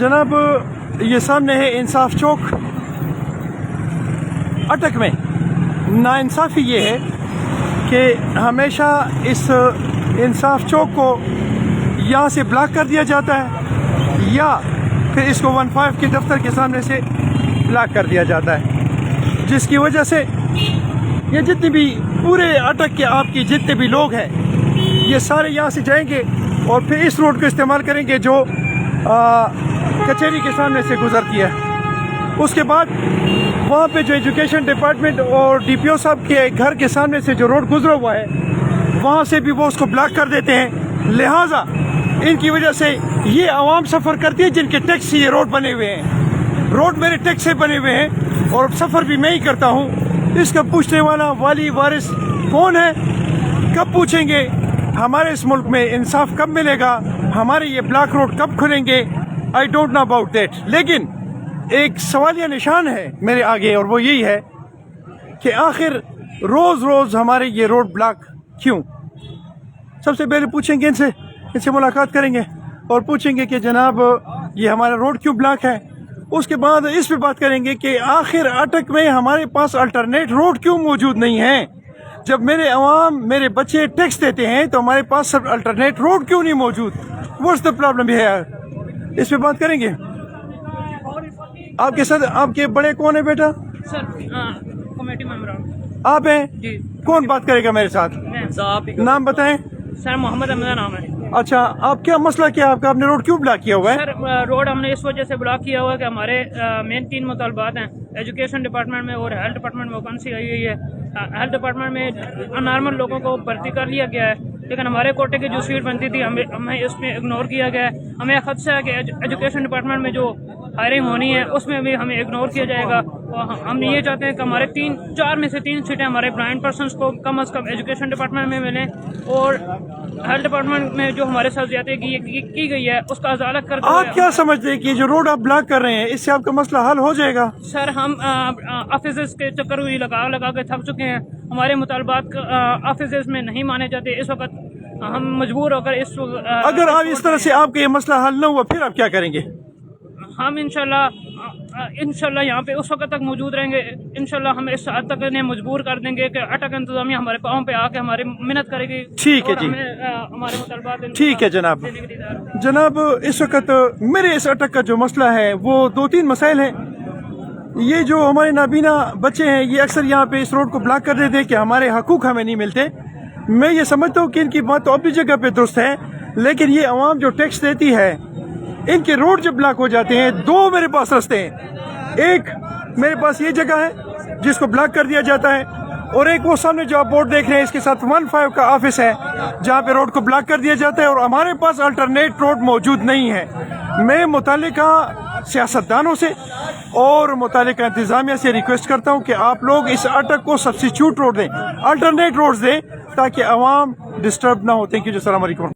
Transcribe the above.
जनाब ये सामने है इंसाफ चौक। अटक में नाइंसाफ़ी ये है कि हमेशा इस इंसाफ चौक को यहाँ से ब्लॉक कर दिया जाता है या फिर इसको 15 के दफ्तर के सामने से ब्लॉक कर दिया जाता है, जिसकी वजह से ये जितने भी पूरे अटक के आपके जितने भी लोग हैं ये सारे यहाँ से जाएंगे और फिर इस रोड को इस्तेमाल करेंगे जो कचहरी के सामने से गुजरती है। उसके बाद वहाँ पे जो एजुकेशन डिपार्टमेंट और DPO साहब के घर के सामने से जो रोड गुजरा हुआ है वहाँ से भी वो उसको ब्लॉक कर देते हैं। लिहाजा इनकी वजह से ये आवाम सफ़र करती है जिनके टैक्स से ये रोड बने हुए हैं। रोड मेरे टैक्स से बने हुए हैं और सफ़र भी मैं ही करता हूँ। इसका पूछने वाला वाली वारिस कौन है? कब पूछेंगे? हमारे इस मुल्क में इंसाफ कब मिलेगा? हमारे ये ब्लॉक रोड कब खुलेंगे? I don't know about that. लेकिन एक सवालिया निशान है मेरे आगे और वो यही है कि आखिर रोज़ रोज़ हमारे ये रोड ब्लॉक क्यों? सबसे पहले पूछेंगे इनसे मुलाकात करेंगे और पूछेंगे कि जनाब ये हमारा रोड क्यों ब्लॉक है। उसके बाद इस पे बात करेंगे कि आखिर अटक में हमारे पास अल्टरनेट रोड क्यों मौजूद नहीं है। जब मेरे अवाम मेरे बच्चे टैक्स देते हैं तो हमारे पास सब अल्टरनेट रोड क्यों नहीं मौजूद? व्हाट्स द प्रॉब्लम है? इस पे बात करेंगे। आपके साथ आपके बड़े कौन है बेटा? सर कमेटी मेंबर आप हैं जी। कौन बात करेगा मेरे साथ? नाम बताएं। सर मोहम्मद अहमद नाम है। अच्छा, आप क्या मसला क्या है आपका? आपने रोड क्यों ब्लॉक किया हुआ है? सर रोड हमने इस वजह से ब्लॉक किया हुआ है कि हमारे मेन 3 मुतालबात हैं एजुकेशन डिपार्टमेंट में और हेल्थ डिपार्टमेंट में वैकेंसी आई हुई है। हेल्थ डिपार्टमेंट में नॉर्मल लोगों को भर्ती कर लिया गया है, लेकिन हमारे कोटे की जो सीट बनती थी हमें इसमें इग्नोर किया गया है। हमें खदशा है कि एजुकेशन डिपार्टमेंट में जो हायरिंग होनी है उसमें भी हमें इग्नोर किया जाएगा। और हम ये चाहते हैं कि हमारे 4 में से 3 सीटें हमारे ब्लाइंड पर्सनस को कम से कम एजुकेशन डिपार्टमेंट में मिलें और हेल्थ डिपार्टमेंट में जो हमारे साथ ज्यादती की गई है उसका अदालत कर। आप क्या समझते हैं कि जो रोड आप ब्लॉक कर रहे हैं इससे आपका मसला हल हो जाएगा? सर हम ऑफिस के चक्कर हुई लगा के थक चुके हैं। हमारे मुतालबात ऑफिस में नहीं माने जाते। इस वक्त हम मजबूर होकर इस अगर आप इस तरह से आपका ये मसला हल न हुआ फिर आप क्या करेंगे? हम इंशाल्लाह यहाँ पे उस वक्त तक मौजूद रहेंगे। इंशाल्लाह हम इस हद तक इन्हें मजबूर कर देंगे कि अटक इंतजामिया हमारे पाँव पे आके हमारी मिन्नत करेगी। ठीक है जी, हमारे मुतालबात ठीक है जनाब। जनाब इस वक्त मेरे इस अटक का जो मसला है वो 2-3 मसाइल हैं। ये जो हमारे नाबीना बच्चे हैं ये अक्सर यहाँ पे इस रोड को ब्लॉक कर देते हैं कि हमारे हकूक हमें नहीं मिलते। मैं ये समझता हूँ कि इनकी बात तो अपनी जगह पे दुरुस्त है, लेकिन ये अवाम जो टैक्स देती है इनके रोड जब ब्लॉक हो जाते हैं 2 मेरे पास रास्ते हैं। एक मेरे पास ये जगह है जिसको ब्लॉक कर दिया जाता है और एक वो सामने जो आप बोर्ड देख रहे हैं इसके साथ 15 का ऑफिस है जहाँ पे रोड को ब्लॉक कर दिया जाता है और हमारे पास अल्टरनेट रोड मौजूद नहीं है। मैं मुतालिका सियासतदानों से और मुतालिका इंतजामिया से रिक्वेस्ट करता हूँ कि आप लोग इस अटक को सब्स्टिट्यूट रोड दें, अल्टरनेट रोड दें ताकि अवाम डिस्टर्ब ना हो। Thank you. अस्सलाम वालेकुम।